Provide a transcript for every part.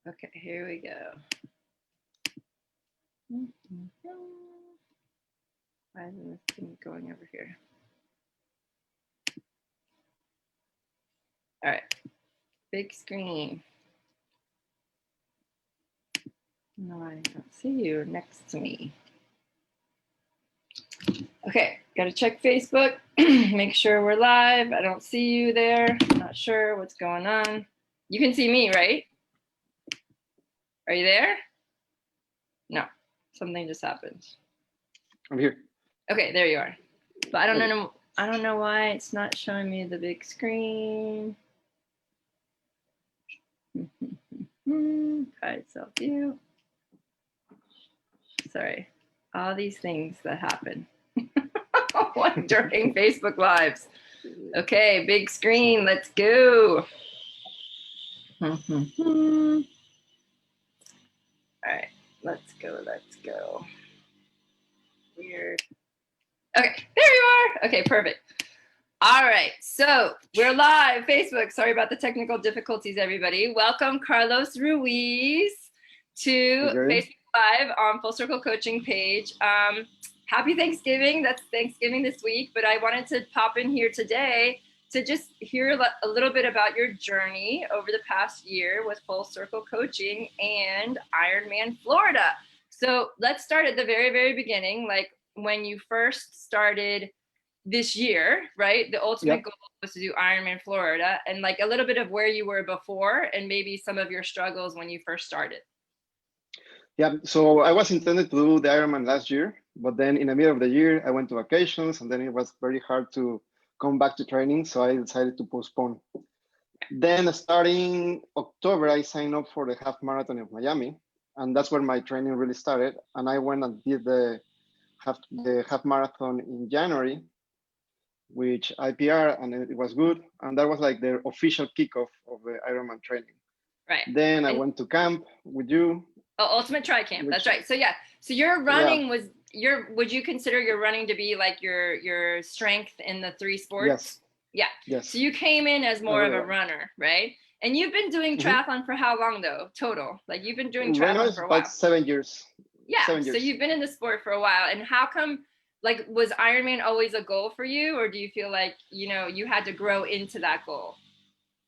Okay, here we go. Why isn't this thing going over here? All right, big screen. No, I don't see you next to me. Okay, gotta check Facebook, make sure we're live. I don't see you there. I'm not sure what's going on. You can see me, right? Are you there? No, something just happened. I'm here. Okay, there you are. But I don't know why it's not showing me the big screen. Hide self view. Sorry, all these things that happen during Facebook Lives. Okay, big screen, let's go. All right, let's go. Weird. Okay, there you are. Okay, perfect. All right, so we're live, Facebook. Sorry about the technical difficulties, everybody. Welcome, Carlos Ruiz, to Facebook Live on Full Circle Coaching page. Happy Thanksgiving. That's Thanksgiving this week, but I wanted to pop in here today to just hear a little bit about your journey over the past year with Full Circle Coaching and Ironman Florida. So let's start at the very, very beginning, like when you first started this year, right? The ultimate goal was to do Ironman Florida, and like a little bit of where you were before and maybe some of your struggles when you first started. Yeah, so I was intended to do the Ironman last year, but then in the middle of the year, I went to vacations, and then it was very hard to come back to training, so I decided to postpone. Then starting October, I signed up for the half marathon of Miami, and that's where my training really started. And I went and did the half marathon in January, which I PR, and it was good. And that was like the official kickoff of the Ironman training. Right. Then I went to camp with you. Oh, Ultimate Tri Camp. That's right. So yeah. So your running was would you consider your running to be like your strength in the three sports? Yes. Yeah. Yes. So you came in as more of a runner, right? And you've been doing triathlon for how long though, total? Like you've been doing triathlon for a while. About 7 years. Yeah. 7 years. So you've been in the sport for a while. And how come, like, was Ironman always a goal for you? Or do you feel like, you had to grow into that goal?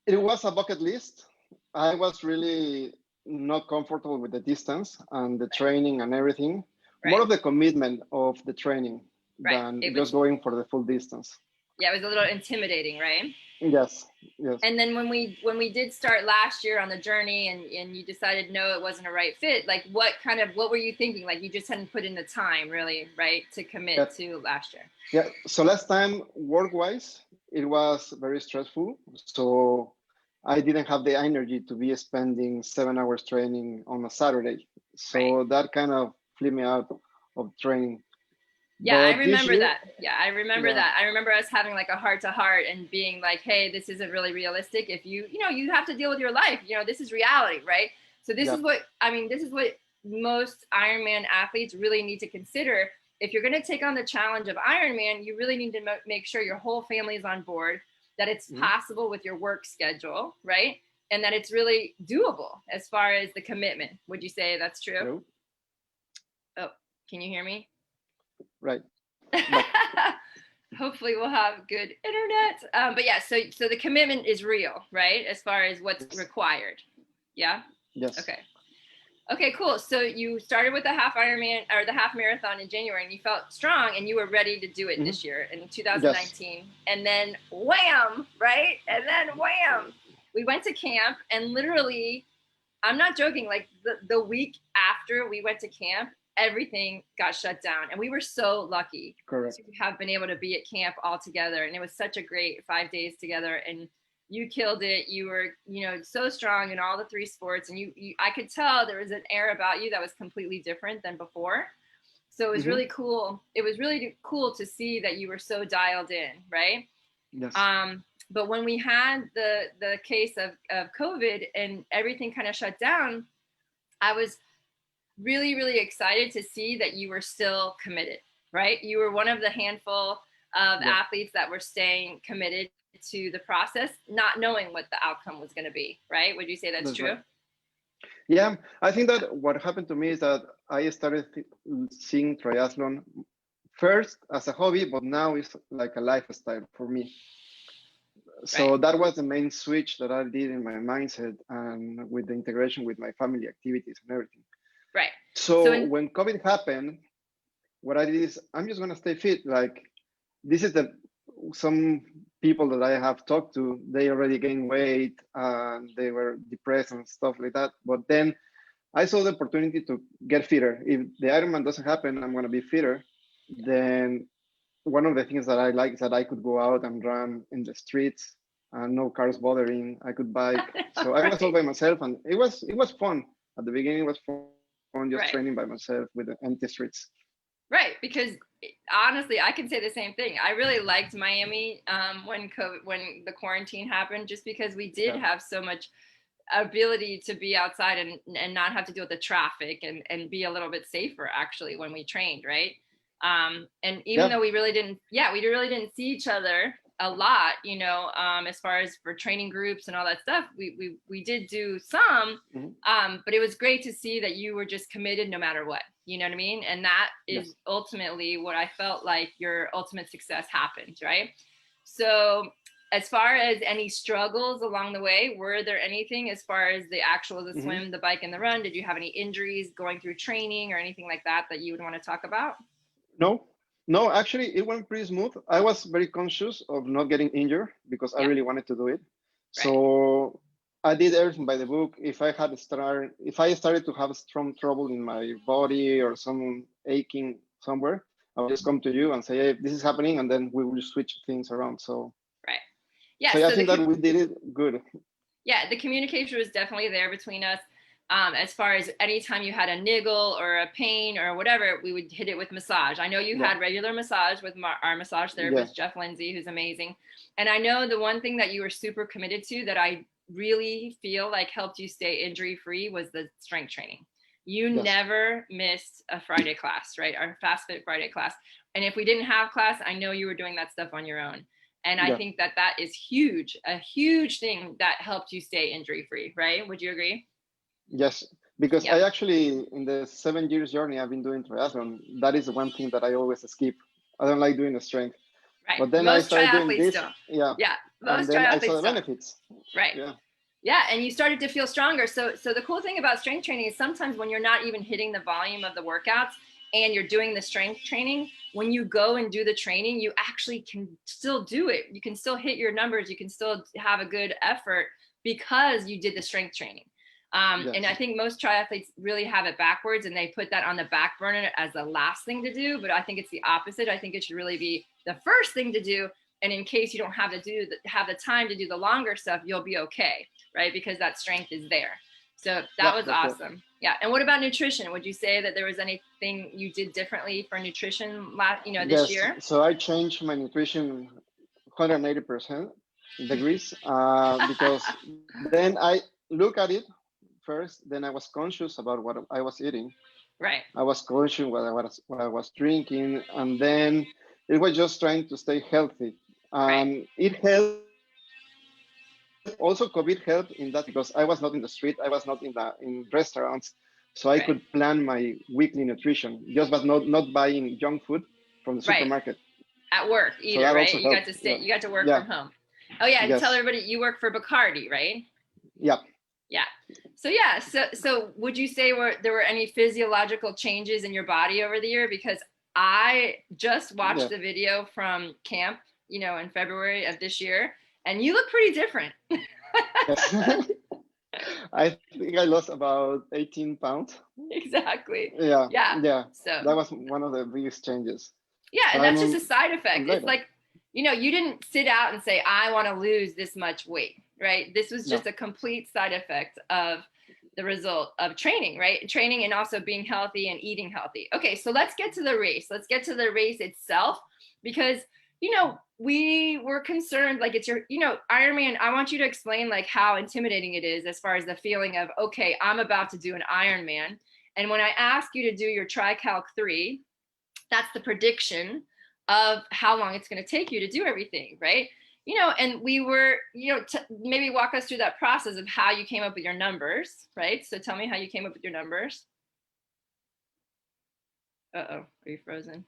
It was a bucket list. I was really not comfortable with the distance and the training and everything. More of the commitment of the training than just going for the full distance. Yeah, it was a little intimidating, right? Yes, yes. And then when we did start last year on the journey and you decided no, it wasn't a right fit, like what were you thinking? Like you just hadn't put in the time really, right, to commit to last year. Yeah, so last time work-wise, it was very stressful. So I didn't have the energy to be spending 7 hours training on a Saturday. So that kind of flipped me out of training. Yeah, I remember that. Yeah, I remember that. I remember us having like a heart-to-heart and being like, hey, this isn't really realistic. If you have to deal with your life. This is reality, right? So this is what most Ironman athletes really need to consider. If you're going to take on the challenge of Ironman, you really need to make sure your whole family is on board, that it's possible with your work schedule, right? And that it's really doable as far as the commitment. Would you say that's true? Hello? Oh, can you hear me? Right. Hopefully we'll have good internet. But yeah, so the commitment is real, right? As far as what's required. Yeah? Yes. Okay, cool. So you started with the half Ironman or the half marathon in January and you felt strong and you were ready to do it this year in 2019. Yes. And then wham, right? And then wham, we went to camp and literally, I'm not joking, like the week after we went to camp, everything got shut down and we were so lucky to have been able to be at camp all together, and it was such a great 5 days together, and you killed it. You were so strong in all the three sports, and you I could tell there was an air about you that was completely different than before. So it was really cool. It was really cool to see that you were so dialed in, right? Yes. But when we had the case of COVID and everything kind of shut down, I was really, really excited to see that you were still committed, right? You were one of the handful of athletes that were staying committed to the process, not knowing what the outcome was going to be, right? Would you say that's true? Right. Yeah, I think that what happened to me is that I started seeing triathlon first as a hobby, but now it's like a lifestyle for me. Right, So that was the main switch that I did in my mindset and with the integration with my family activities and everything. right. So So in when COVID happened, what I did is I'm just gonna stay fit. Like this is the some people that I have talked to, they already gained weight and they were depressed and stuff like that. But then I saw the opportunity to get fitter. If the Ironman doesn't happen, I'm gonna be fitter. Then one of the things that I like is that I could go out and run in the streets and no cars bothering. I could bike. So I was all right, by myself and it was fun. At the beginning it was fun just right. training by myself with the empty streets. Right, because honestly, I can say the same thing. I really liked Miami when COVID, when the quarantine happened, just because we did Yeah. have so much ability to be outside and not have to deal with the traffic and be a little bit safer actually when we trained, right? And even Yeah. though we really didn't, yeah, we really didn't see each other a lot, you know, as far as for training groups and all that stuff, we did do some, Mhm. but it was great to see that you were just committed no matter what, you know what I mean? And that is Yes. ultimately what I felt like your ultimate success happened, right? So as far as any struggles along the way, were there anything as far as the actual, the Mhm. swim, the bike, and the run? Did you have any injuries going through training or anything like that that you would want to talk about? No, no, actually, it went pretty smooth. I was very conscious of not getting injured because I Yeah, really wanted to do it. right, So I did everything by the book. If I started to have some trouble in my body or some aching somewhere, I would just come to you and say, "Hey, this is happening," and then we will switch things around. So, right. so Yeah, yeah, I so think that we did it good. yeah, the communication was definitely there between us. As far as anytime you had a niggle or a pain or whatever, we would hit it with massage. I know you Yeah, had regular massage with our massage yeah, therapist, Jeff Lindsay, who's amazing. And I know the one thing that you were super committed to that I really feel like helped you stay injury free was the strength training. You yes, never missed a Friday class, right? Our Fast Fit Friday class. And if we didn't have class, I know you were doing that stuff on your own. And I yeah. think that that is huge, a huge thing that helped you stay injury free, right? Would you agree? Yes, because Yeah, I actually, in the 7 years journey I've been doing triathlon, that is the one thing that I always skip. I don't like doing the strength. right. But then I Most started doing triathletes this, don't. yeah, Yeah, and most then I saw triathletes the don't. benefits. Right. Yeah, Yeah, and you started to feel stronger. So the cool thing about strength training is sometimes when you're not even hitting the volume of the workouts and you're doing the strength training, when you go and do the training, you actually can still do it. You can still hit your numbers. You can still have a good effort because you did the strength training. And I yes, think most triathletes really have it backwards and they put that on the back burner as the last thing to do. But I think it's the opposite. I think it should really be the first thing to do. And in case you don't have the time to do the longer stuff, you'll be okay, right? Because that strength is there. So that yeah, was for sure. awesome. Yeah. And what about nutrition? Would you say that there was anything you did differently for nutrition this Yes, year? so I changed my nutrition 180% degrees because then I look at it first, then I was conscious about what I was eating. Right. I was conscious what I was drinking, and then it was just trying to stay healthy. Right. It helped. Also, COVID helped in that because I was not in the street, I was not in restaurants, so I could Right. plan my weekly nutrition. Just but not buying junk food from the Right. supermarket. At work So either, that right? also You got helped. to Yeah, stay, you got to work yeah, from home. Oh yeah. And tell yes, everybody you work for Bacardi, right? yeah, Yeah. So yeah, so would you say there were any physiological changes in your body over the year? Because I just watched yeah. the video from camp, in February of this year, and you look pretty different. Yes. I think I lost about 18 pounds. Exactly. Yeah, Yeah. yeah. So That was one of the biggest changes. yeah, But and that's just a side I'm effect. glad It's of. like, you didn't sit out and say, I want to lose this much weight, right? This was just No. a complete side effect of the result of training, right? Training and also being healthy and eating healthy. Okay, so let's get to the race. Let's get to the race itself because, we were concerned, like it's Ironman. I want you to explain like how intimidating it is as far as the feeling of, okay, I'm about to do an Ironman. And when I ask you to do your TriCalc 3, that's the prediction of how long it's going to take you to do everything, right? and we were, maybe walk us through that process of how you came up with your numbers, right? So tell me how you came up with your numbers. Uh-oh, are you frozen?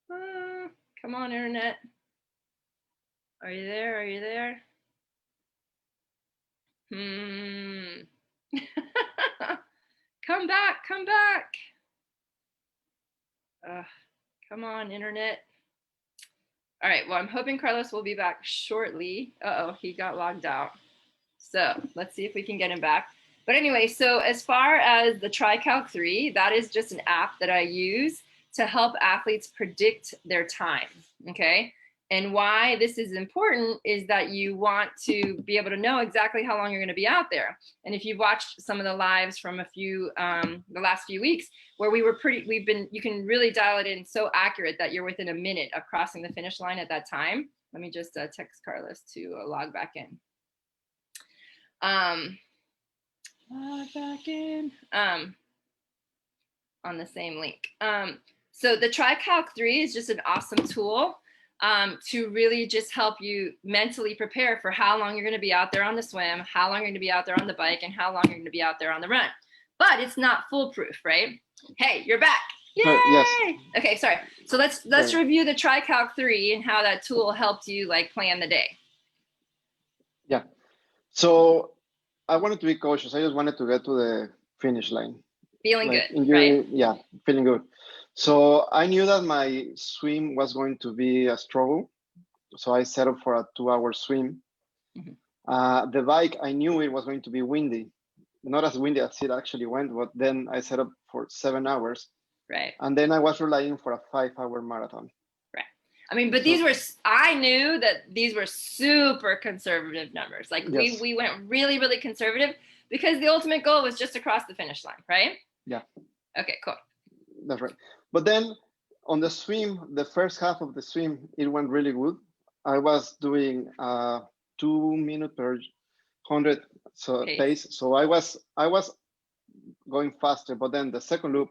Come on, internet. Are you there? Are you there? Come back, come back. Come on, internet. All right, well, I'm hoping Carlos will be back shortly. Uh-oh, he got logged out. So let's see if we can get him back. But anyway, so as far as the TriCalc 3, that is just an app that I use to help athletes predict their time, okay? And why this is important is that you want to be able to know exactly how long you're going to be out there. And if you've watched some of the lives from the last few weeks, where you can really dial it in so accurate that you're within a minute of crossing the finish line at that time. Let me just text Carlos to log back in. Log back in on the same link. So the TriCalc 3 is just an awesome tool to really just help you mentally prepare for how long you're going to be out there on the swim, how long you're going to be out there on the bike, and how long you're going to be out there on the run. But it's not foolproof, right? Hey, you're back. Yay! Yes. Okay, sorry. So let's review the TriCalc 3 and how that tool helped you plan the day. Yeah. So I wanted to be cautious. I just wanted to get to the finish line. Feeling good, right? Yeah, feeling good. So I knew that my swim was going to be a struggle. So I set up for a 2-hour swim. Mm-hmm. The bike, I knew it was going to be windy. Not as windy as it actually went, but then I set up for 7 hours. Right. And then I was relying for a 5-hour marathon. Right. I mean, but I knew that these were super conservative numbers. Yes. we went really, really conservative because the ultimate goal was just to cross the finish line, right? Yeah. Okay, cool. That's right. But then on the swim, the first half of the swim, it went really good. I was doing 2 minutes per 100 pace. So I was going faster, but then the second loop,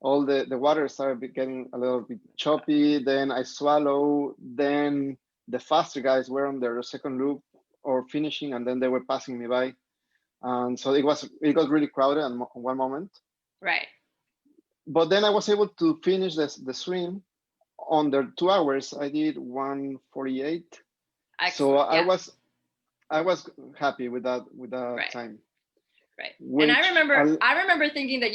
all the water started getting a little bit choppy. Then I swallow. Then the faster guys were on their second loop or finishing, and then they were passing me by. And so it got really crowded at one moment. Right. But then I was able to finish the swim under 2 hours. I did 1:48. Excellent. So yeah. I was happy with that right. time. Right. And I remember thinking that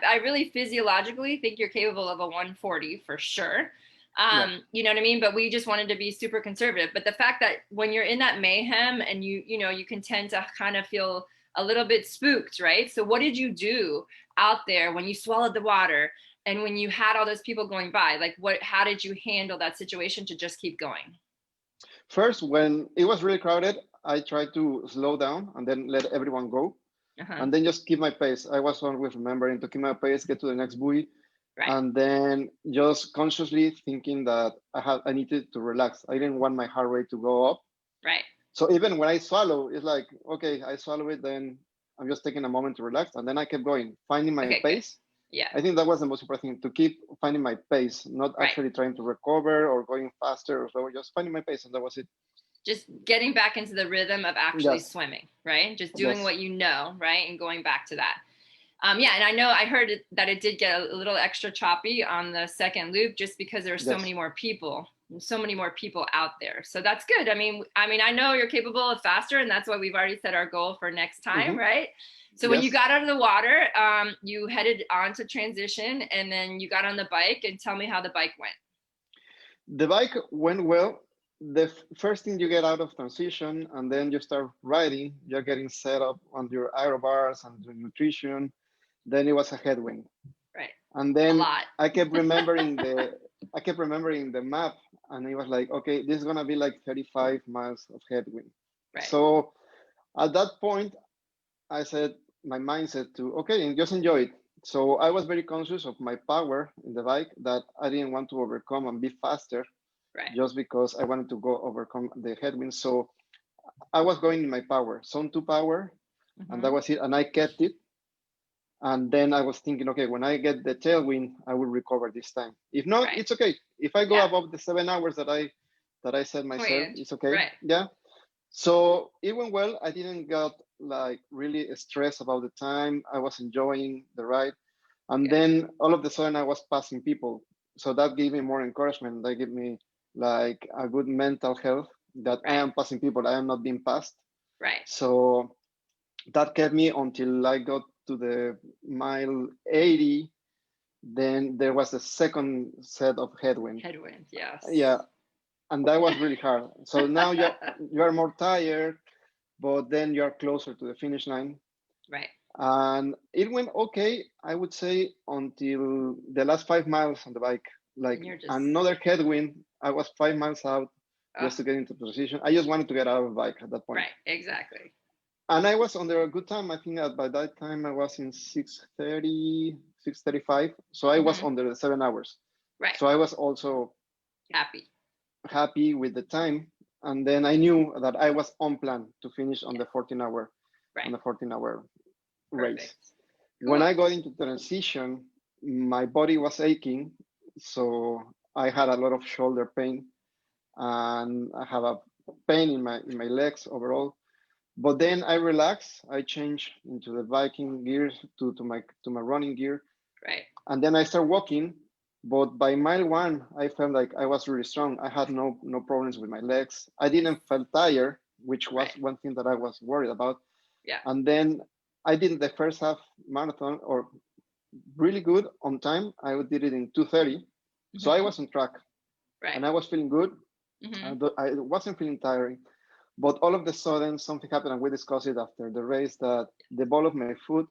I really physiologically think you're capable of a 140 for sure. Yeah. You know what I mean? But we just wanted to be super conservative. But the fact that when you're in that mayhem and you can tend to kind of feel a little bit spooked, right? So what did you do out there when you swallowed the water and when you had all those people going by? How did you handle that situation to just keep going? First, when it was really crowded, I tried to slow down and then let everyone go. Uh-huh. And then just keep my pace. I was always remembering to keep my pace, get to the next buoy, right. And then just consciously thinking that I needed to relax. I didn't want my heart rate to go up. Right. So even when I swallow, it's like, okay, I swallow it, then I'm just taking a moment to relax, and then I kept going, finding my pace. Good. Yeah. I think that was the most important thing, to keep finding my pace, not actually trying to recover or going faster or slower, just finding my pace, and that was it. Just getting back into the rhythm of actually swimming, right? Just doing what you know, right? And going back to that. Yeah, and I heard that it did get a little extra choppy on the second loop just because there were so many more people out there. So that's good. I mean, I know you're capable of faster, and that's why we've already set our goal for next time, mm-hmm. right? So when you got out of the water, you headed on to transition, and then you got on the bike, and tell me how the bike went. The bike went well. The first thing you get out of transition, and then you start riding, you're getting set up on your aero bars and the nutrition. Then it was a headwind. Right. And then I kept remembering the map, and it was like, okay, this is gonna be like 35 miles of headwind. Right. So at that point, my mind said okay, just enjoy it. So I was very conscious of my power in the bike, that I didn't want to overcome and be faster. Right. Just because I wanted to go overcome the headwinds. So I was going in my power, zone 2 power, mm-hmm. and that was it. And I kept it. And then I was thinking, okay, when I get the tailwind, I will recover this time. If not, it's okay. If I go above the 7 hours that I that I set myself. Planned. It's okay. Right. Yeah. So it went well. I didn't get like really stressed about the time. I was enjoying the ride. And Good. then all of a sudden I was passing people. So that gave me more encouragement. That gave me like a good mental health that I Right. am passing people. I am not being passed. Right. So that kept me until I got to the mile 80. Then there was a second set of headwind. Headwind. Yes. Yeah, and that was really hard. So now you're more tired, but then you're closer to the finish line. Right. And it went okay, I would say, until the last 5 miles on the bike. Like And you're just, another headwind. I was 5 miles out oh, just to get into position. I just wanted to get out of the bike at that point. right. Exactly. And I was under a good time. I think that by that time I was in 6:30, 6:35. So I was under the 7 hours. Right. So I was also Happy. happy with the time. And then I knew that I was on plan to finish on the 14 hour, Right. on the 14-hour race. Perfect. When Cool. I got into transition, my body was aching. So I had a lot of shoulder pain and I have a pain in my legs overall. But then I relaxed. I changed into the biking gear to my running gear, Right. and then I started walking. But by mile 1, I felt like I was really strong. I had no problems with my legs. I didn't feel tired, which was Right. one thing that I was worried about. Yeah. And then I did the first half marathon, or really good on time. I did it in 2:30, so I was on track, Right. and I was feeling good. Mm-hmm. I wasn't feeling tired. But all of a sudden, something happened, and we discussed it after the race, that the ball of my foot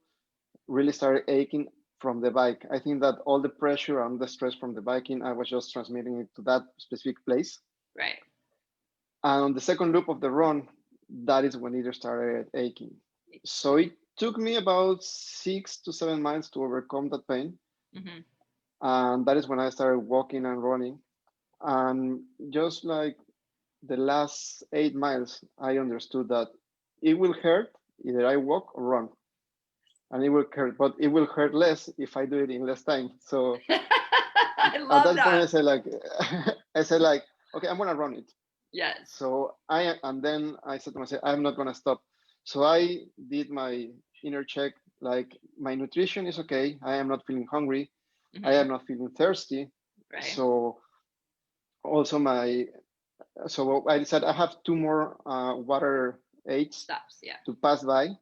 really started aching from the bike. I think that all the pressure and the stress from the biking, I was just transmitting it to that specific place. Right. And on the second loop of the run, that is when it started aching. So it took me about 6 to 7 miles to overcome that pain. Mm-hmm. And that is when I started walking and running. And just like the last 8 miles, I understood that it will hurt either I walk or run, and it will hurt, but it will hurt less if I do it in less time. So I at love that point, that. I said like, I said like, okay, I'm gonna run it. Yes. So and then I said to myself, I'm not gonna stop. So I did my inner check, like my nutrition is okay. I am not feeling hungry. Mm-hmm. I am not feeling thirsty. Right. So also so I said I have 2 more water aids Stops. Yeah. to pass by.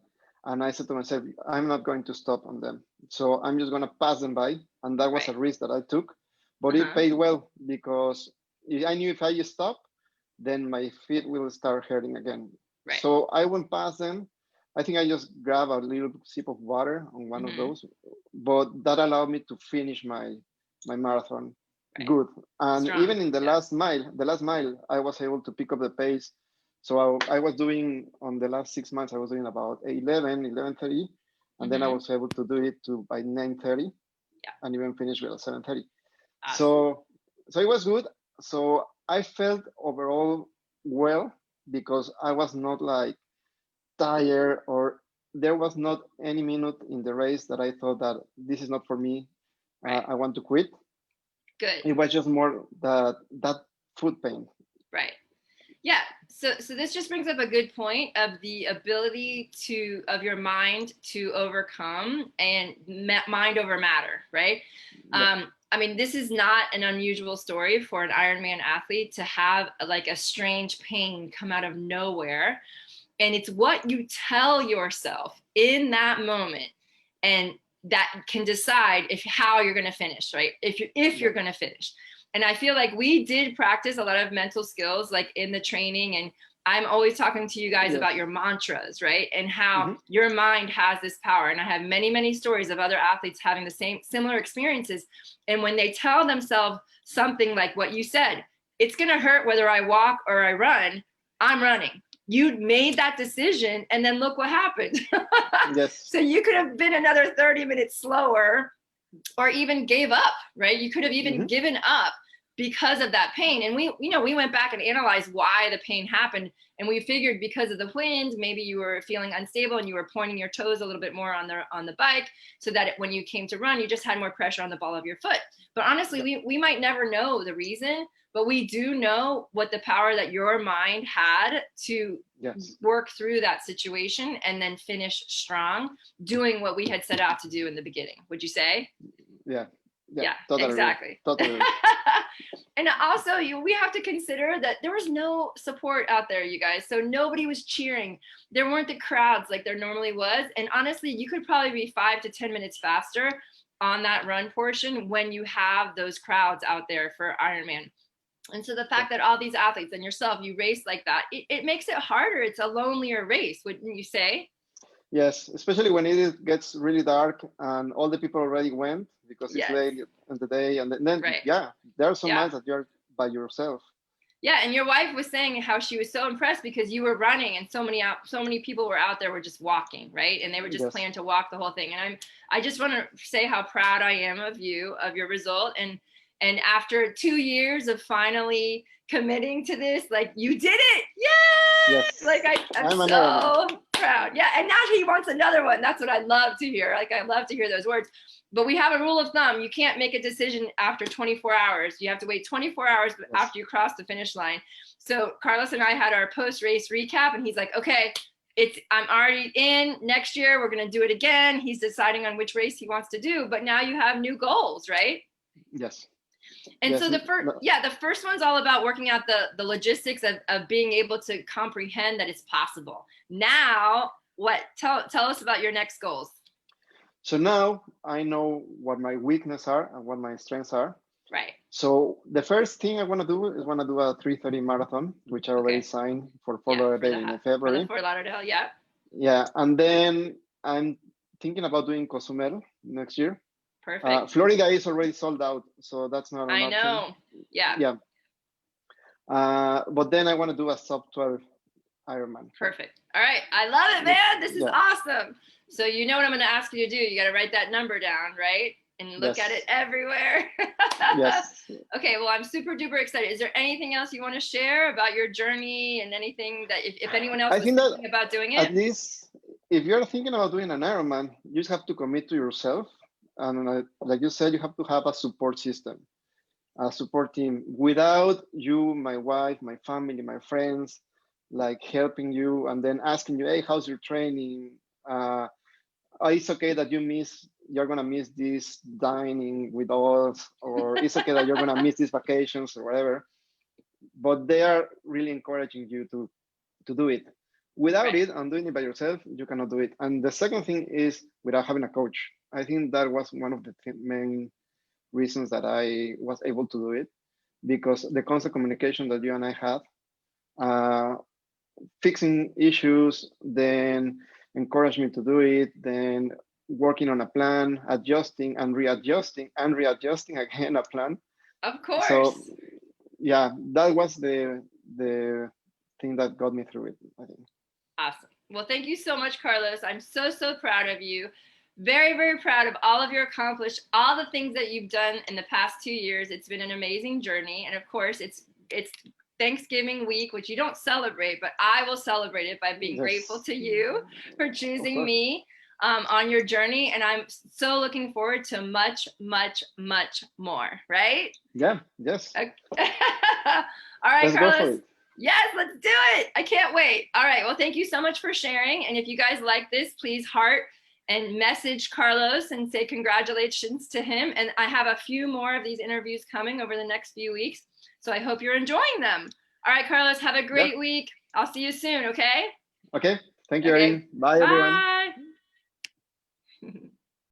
And I said to myself, I'm not going to stop on them. So I'm just going to pass them by. And that was Right. a risk that I took. But it paid well, because I knew if I just stop, then my feet will start hurting again. Right. So I went past them. I think I just grabbed a little sip of water on one of those. But that allowed me to finish my marathon Right. good. And Strong. even in the last mile, I was able to pick up the pace. So I was doing, on the last 6 months, I was doing about 11:30, and then I was able to do it to by 9:30, and even finish with 7:30. Awesome. So it was good. So I felt overall well, because I was not like tired, or there was not any minute in the race that I thought that this is not for me. Right. I want to quit. Good. It was just more that foot pain. Right. Yeah. So this just brings up a good point of the ability of your mind to overcome, and mind over matter, right? Yeah. I mean, this is not an unusual story for an Ironman athlete to have like a strange pain come out of nowhere. And it's what you tell yourself in that moment, and that can decide how you're going to finish, right? If you're going to finish. And I feel like we did practice a lot of mental skills, like in the training. And I'm always talking to you guys about your mantras, right? And how your mind has this power. And I have many, many stories of other athletes having the similar experiences. And when they tell themselves something like what you said, it's going to hurt whether I walk or I run, I'm running. You made that decision, and then look what happened. Yes. So you could have been another 30 minutes slower, or even gave up, right? You could have even given up. because of that pain. And we went back and analyzed why the pain happened. And we figured because of the wind, maybe you were feeling unstable and you were pointing your toes a little bit more on the bike, so that when you came to run, you just had more pressure on the ball of your foot. But honestly, we might never know the reason, but we do know what the power that your mind had to work through that situation and then finish strong, doing what we had set out to do in the beginning. Would you say? Yeah, totally exactly. Totally. And also, we have to consider that there was no support out there, you guys. So nobody was cheering. There weren't the crowds like there normally was. And honestly, you could probably be 5 to 10 minutes faster on that run portion when you have those crowds out there for Ironman. And so the fact that all these athletes and yourself, you race like that, it makes it harder. It's a lonelier race, wouldn't you say? Yes, especially when gets really dark and all the people already went because it's late in the day. And then, there are some months that you're by yourself. Yeah, and your wife was saying how she was so impressed because you were running and so many people were out there were just walking, right? And they were just planning to walk the whole thing. And I just want to say how proud I am of you, of your result. And after 2 years of finally committing to this, like, you did it. Yay! Yes. Like I'm so proud. Yeah. And now he wants another one. That's what I love to hear. Like, I love to hear those words. But we have a rule of thumb. You can't make a decision after 24 hours. You have to wait 24 hours after you cross the finish line. So Carlos and I had our post-race recap, and he's like, okay, I'm already in. Next year, we're going to do it again. He's deciding on which race he wants to do. But now you have new goals, right? Yes. And so the first one's all about working out the logistics of being able to comprehend that it's possible. Now, tell us about your next goals. So now I know what my weaknesses are and what my strengths are. Right. So the first thing I want to do is a 3:30 marathon, which I already signed for Fort Lauderdale in February. For Fort Lauderdale, yeah. Yeah, and then I'm thinking about doing Cozumel next year. Perfect. Florida is already sold out, so that's not an option. I know. Yeah. Yeah. But then I want to do a sub-12 Ironman. Perfect. All right. I love it, man. This is awesome. So you know what I'm going to ask you to do. You got to write that number down, right? And look at it everywhere. Yes. Okay. Well, I'm super duper excited. Is there anything else you want to share about your journey and anything that if anyone else is thinking about doing it? At least if you're thinking about doing an Ironman, you just have to commit to yourself. And like you said, you have to have a support system, a support team. Without you, my wife, my family, my friends, like helping you and then asking you, hey, how's your training? It's okay that you're gonna miss this dining with us, or it's okay that you're gonna miss these vacations or whatever. But they are really encouraging you to do it. Without it and doing it by yourself, you cannot do it. And the second thing is without having a coach. I think that was one of the main reasons that I was able to do it, because the constant communication that you and I had, fixing issues, then encouraged me to do it, then working on a plan, adjusting and readjusting again a plan. Of course. So yeah, that was the thing that got me through it, I think. Awesome. Well, thank you so much, Carlos. I'm so proud of you. Very, very proud of all of your accomplished, all the things that you've done in the past 2 years. It's been an amazing journey. And of course, it's Thanksgiving week, which you don't celebrate, but I will celebrate it by being grateful to you for choosing me on your journey. And I'm so looking forward to much, much, much more, right? Yeah, yes. Okay. All right, let's Carlos. go for it. Yes, let's do it. I can't wait. All right. Well, thank you so much for sharing. And if you guys like this, please heart and message Carlos and say congratulations to him. And I have a few more of these interviews coming over the next few weeks. So I hope you're enjoying them. All right, Carlos, have a great week. I'll see you soon, okay? Okay. Thank you, Erinne. Bye, everyone.